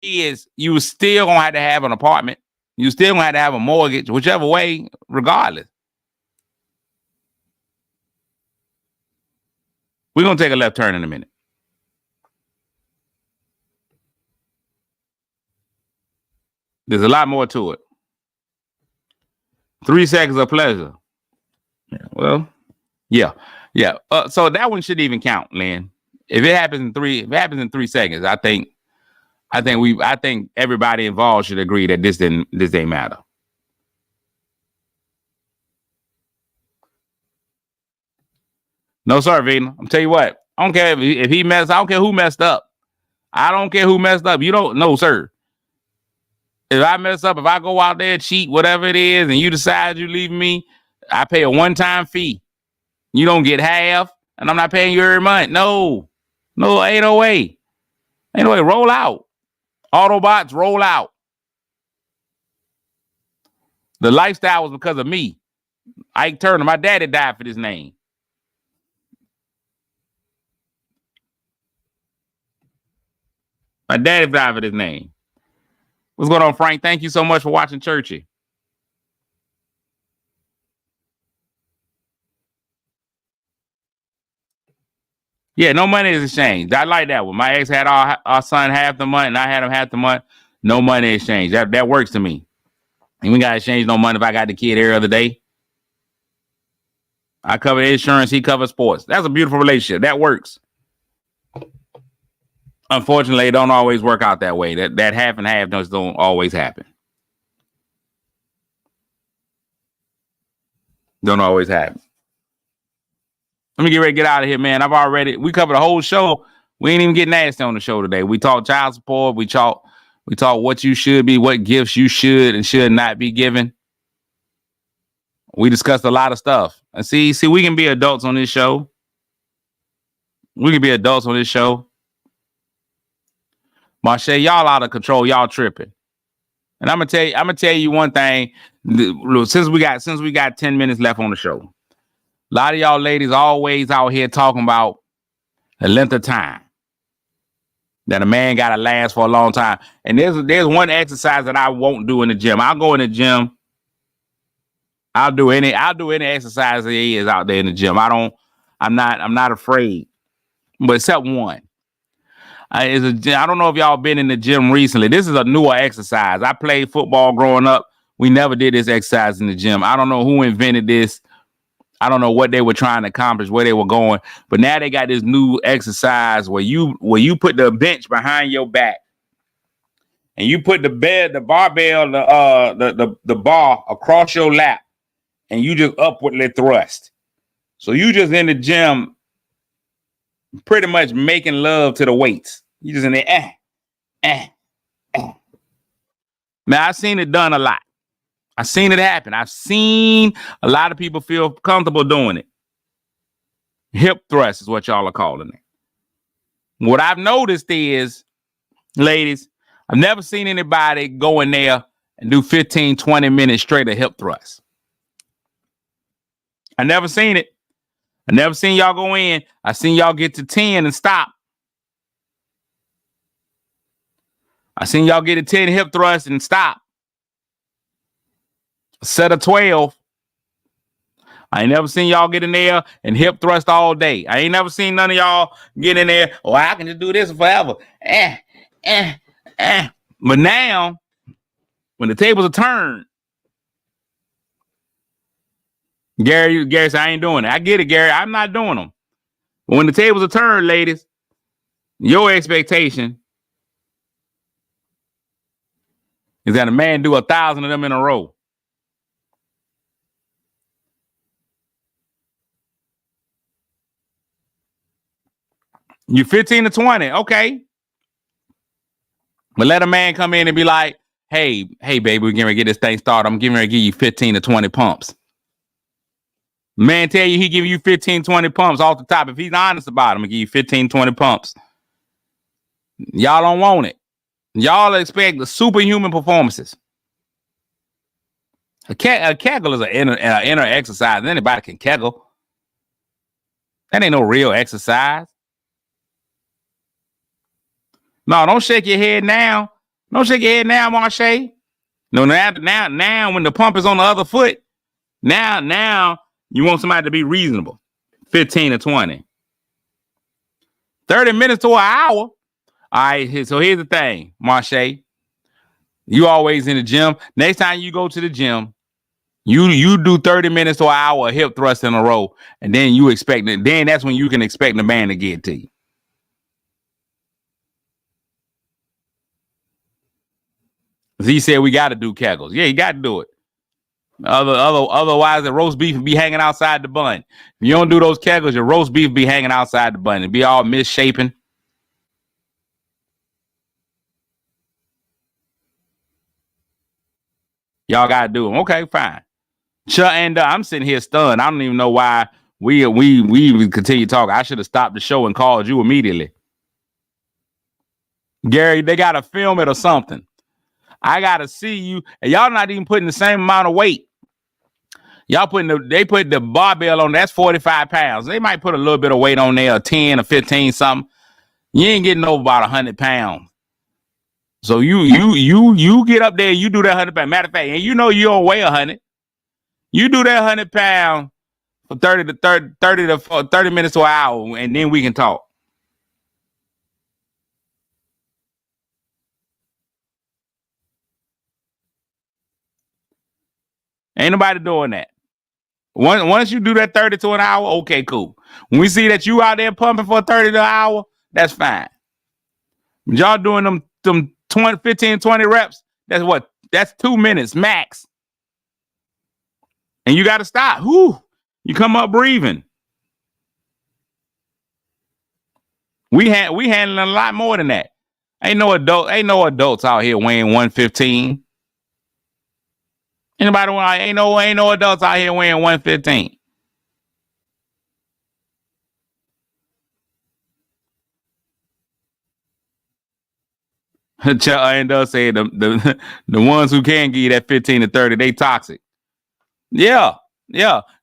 is you still gonna have to have an apartment. You still gonna have to have a mortgage, whichever way, regardless. We're going to take a left turn in a minute. There's a lot more to it. 3 seconds of pleasure. Yeah, well, yeah. So that one shouldn't even count, Lynn. If it happens in 3 seconds, I think everybody involved should agree that this didn't matter. No, sir, Vina. I'm tell you what. I don't care if he messed. I don't care who messed up. You don't know, sir. If I mess up, if I go out there, cheat, whatever it is, and you decide you leave me, I pay a one-time fee. You don't get half, and I'm not paying you every month. No, ain't no way. Roll out. Autobots, roll out. The lifestyle was because of me. Ike Turner, my daddy died for this name. My daddy died for this name. What's going on, Frank? Thank you so much for watching Churchy. Yeah, no money is exchanged. I like that one. My ex had our son half the month, and I had him half the month. No money exchange. That works to me. And we got to exchange no money if I got the kid every other day. I cover insurance. He covers sports. That's a beautiful relationship. That works. Unfortunately, it don't always work out that way. That half and half don't always happen. Don't always happen. Let me get ready to get out of here, man. We covered the whole show. We ain't even getting nasty on the show today. We talked child support. We talked what you should be, what gifts you should and should not be given. We discussed a lot of stuff. And see, we can be adults on this show. We can be adults on this show. Marche, y'all out of control. Y'all tripping. And I'm gonna tell you one thing. Since we got 10 minutes left on the show, a lot of y'all ladies always out here talking about the length of time that a man gotta last for a long time. And there's one exercise that I won't do in the gym. I'll go in the gym. I'll do any exercise there is out there in the gym. I'm not afraid. But except one. I don't know if y'all been in the gym recently. This is a newer exercise. I played football growing up. We never did this exercise in the gym. I don't know who invented this. I don't know what they were trying to accomplish, where they were going. But now they got this new exercise where you put the bench behind your back and you put the barbell, the bar across your lap, and you just upwardly thrust. So you just in the gym pretty much making love to the weights. You just in there, Man, I've seen it done a lot. I've seen it happen. I've seen a lot of people feel comfortable doing it. Hip thrust is what y'all are calling it. What I've noticed is, ladies, I've never seen anybody go in there and do 15, 20 minutes straight of hip thrust. I never seen it. I never seen y'all go in. I seen y'all get to 10 and stop. I seen y'all get to 10 hip thrusts and stop. A set of 12. I ain't never seen y'all get in there and hip thrust all day. I ain't never seen none of y'all get in there. Oh, I can just do this forever. But now, when the tables are turned, Gary said, I ain't doing it. I get it, Gary. I'm not doing them. But when the tables are turned, ladies, your expectation is that a man do 1,000 of them in a row. You 15 to 20, okay. But let a man come in and be like, hey, baby, we're going to get this thing started. I'm getting ready to give you 15 to 20 pumps. Man tell you he give you 15, 20 pumps off the top. If he's honest about it, I'm going to give you 15, 20 pumps. Y'all don't want it. Y'all expect the superhuman performances. A kegel is an inner exercise. Anybody can kegel. That ain't no real exercise. No, don't shake your head now. Don't shake your head now, Marche. No, now, when the pump is on the other foot, now you want somebody to be reasonable. 15 to 20. 30 minutes to an hour. All right, so here's the thing, Marche. You always in the gym. Next time you go to the gym, you do 30 minutes to an hour of hip thrust in a row, and then you expect it. Then that's when you can expect the man to get to you. He said we got to do kegels. Yeah, you got to do it. Otherwise, the roast beef will be hanging outside the bun. If you don't do those kegels, your roast beef will be hanging outside the bun. It'll be all misshapen. Y'all got to do them. Okay, fine. And I'm sitting here stunned. I don't even know why we continue talking. I should have stopped the show and called you immediately. Gary, they got to film it or something. I got to see you. And y'all not even putting the same amount of weight. Y'all they put the barbell on, that's 45 pounds. They might put a little bit of weight on there, 10 or 15 something. You ain't getting over about 100 pounds. So you get up there, you do that 100 pounds. Matter of fact, and you know you don't weigh 100. You do that 100 pounds for 30 minutes to an hour, and then we can talk. Ain't nobody doing that. Once you do that 30 to an hour, okay, cool. When we see that you out there pumping for 30 to an hour, that's fine. But y'all doing them 15, 20 reps, that's what? That's 2 minutes max. And you got to stop. Whew. You come up breathing. We handling a lot more than that. Ain't no adults out here weighing 115. Anybody want? Ain't no adults out here weighing 115. And does say the ones who can give you that 15 to 30, they toxic. Yeah.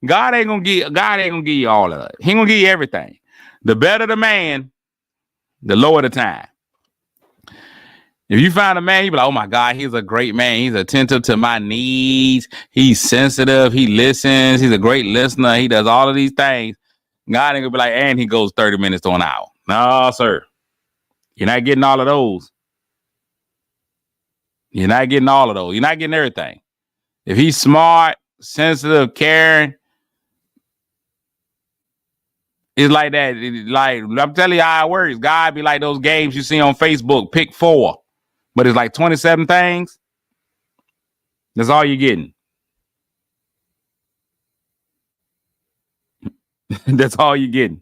God ain't gonna give you all of it. He ain't gonna give you everything. The better the man, the lower the time. If you find a man, you be like, oh my God, he's a great man. He's attentive to my needs. He's sensitive. He listens. He's a great listener. He does all of these things. God ain't gonna be like, and he goes 30 minutes to an hour. No, sir. You're not getting all of those. You're not getting all of those. You're not getting everything. If he's smart, sensitive, caring, it's like that. Like, I'm telling you how it works. God be like those games you see on Facebook, pick 4. But it's like 27 things. That's all you're getting. That's all you're getting.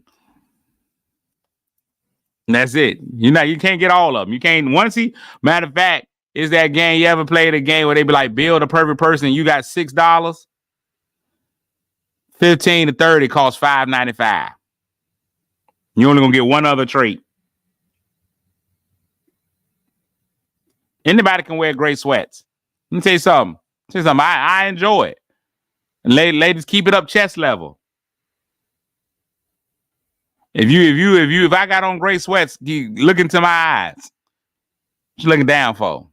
And that's it. You can't get all of them. You can't. Matter of fact, is that game you ever played a game where they be like, build a perfect person, you got $6? 15 to 30 costs $5.95. You're only gonna get one other trait. Anybody can wear gray sweats. Let me tell you something. I enjoy it. And ladies, keep it up chest level. If I got on gray sweats, look into my eyes. What you looking down for?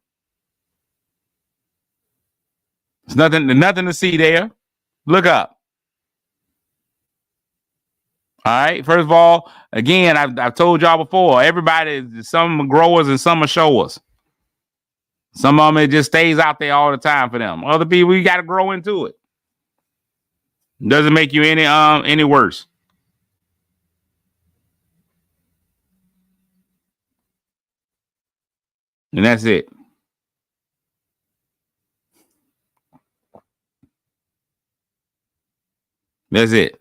There's nothing to see there. Look up. All right. First of all, again, I've told y'all before, everybody, some are growers and some are showers. Some of them, it just stays out there all the time for them. Other people, you got to grow into it. Doesn't make you any worse. And that's it. That's it.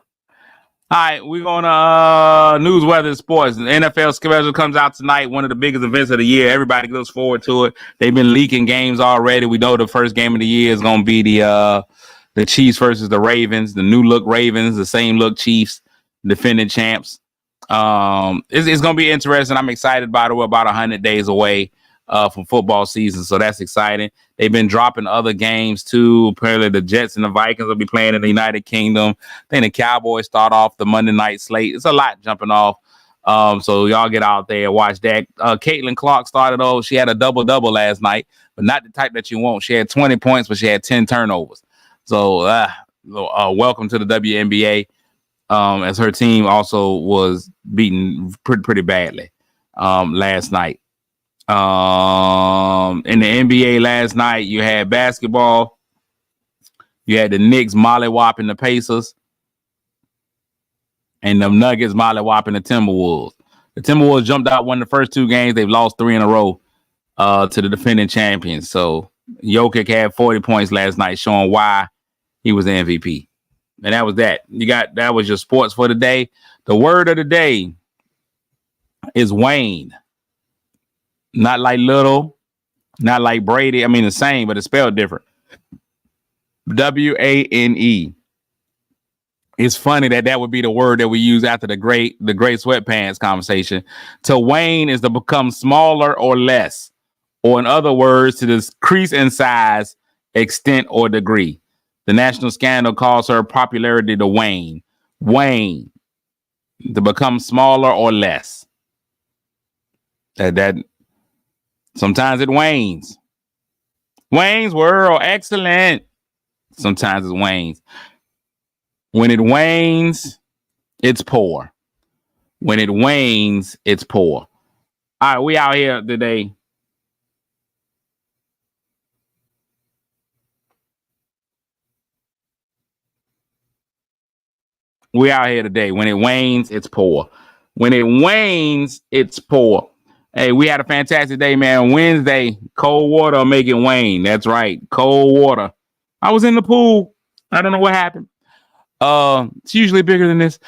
All right, we're going to news, weather, and sports. The NFL schedule comes out tonight, one of the biggest events of the year. Everybody looks forward to it. They've been leaking games already. We know the first game of the year is going to be the Chiefs versus the Ravens, the new look Ravens, the same look Chiefs, defending champs. It's going to be interesting. I'm excited about it. We're about 100 days away from football season, so that's exciting. They've been dropping other games too. Apparently the Jets and the Vikings will be playing in the United Kingdom. Then the Cowboys start off the Monday night slate. It's a lot jumping off. So y'all get out there and watch that. Caitlin Clark started off. She had a double last night, but not the type that you want. She had 20 points, but she had 10 turnovers. So welcome to the WNBA. As her team also was beaten pretty badly last night. In the NBA last night, you had basketball. You had the Knicks mollywopping the Pacers, and the Nuggets mollywopping the Timberwolves. The Timberwolves jumped out, won the first 2 games. They've lost 3 in a row to the defending champions. So Jokic had 40 points last night, showing why he was the MVP. And that was that. That was your sports for the day. The word of the day is Wayne. Not like Little, not like Brady. I mean, the same, but it's spelled different. W-A-N-E. It's funny that would be the word that we use after the great sweatpants conversation. To wane is to become smaller or less, or in other words, to decrease in size, extent, or degree. The national scandal calls her popularity to wane. Wane, to become smaller or less. That sometimes it wanes. Wayne's World, excellent. Sometimes it wanes. When it wanes, it's poor. When it wanes, it's poor. All right, we out here today. We out here today. When it wanes, it's poor. When it wanes, it's poor. Hey, we had a fantastic day, man. Wednesday, cold water will make it wane. That's right. Cold water. I was in the pool. I don't know what happened. It's usually bigger than this.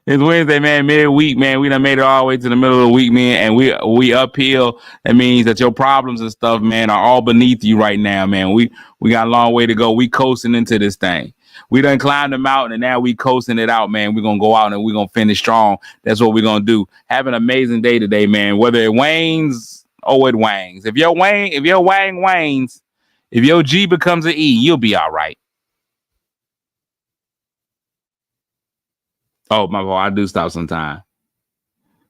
It's Wednesday, man. Midweek, man. We done made it all the way to the middle of the week, man. And we uphill. That means that your problems and stuff, man, are all beneath you right now, man. We got a long way to go. We coasting into this thing. We done climbed the mountain and now we coasting it out, man. We're going to go out and we're going to finish strong. That's what we're going to do. Have an amazing day today, man. Whether it wanes or it wangs. If your wang wanes, if your G becomes an E, you'll be all right. Oh, my fault. I do stop sometime.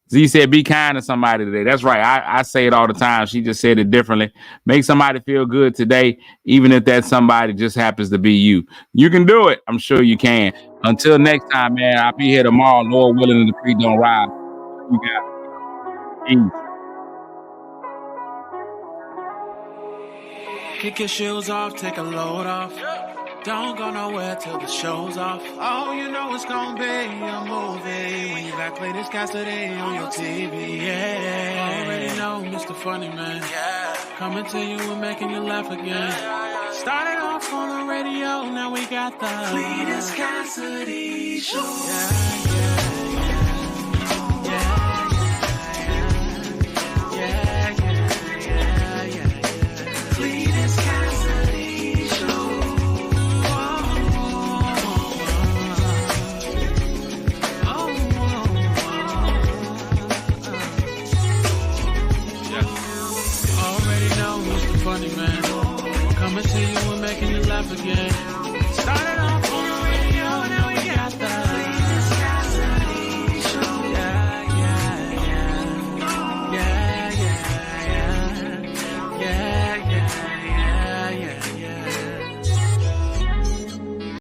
Z said, be kind to somebody today. That's right. I say it all the time. She just said it differently. Make somebody feel good today, even if that somebody just happens to be you. You can do it. I'm sure you can. Until next time, man, I'll be here tomorrow. Lord willing, and the creek don't rise. You got it. Peace. Kick your shoes off, take a load off. Don't go nowhere till the show's off. Oh, you know it's gonna be a movie when you got Clayton's Cassidy on your TV. Yeah, already know Mr. Funny Man. Coming to you and making you laugh again. Started off on the radio, now we got the Clayton's Cassidy show. Yeah.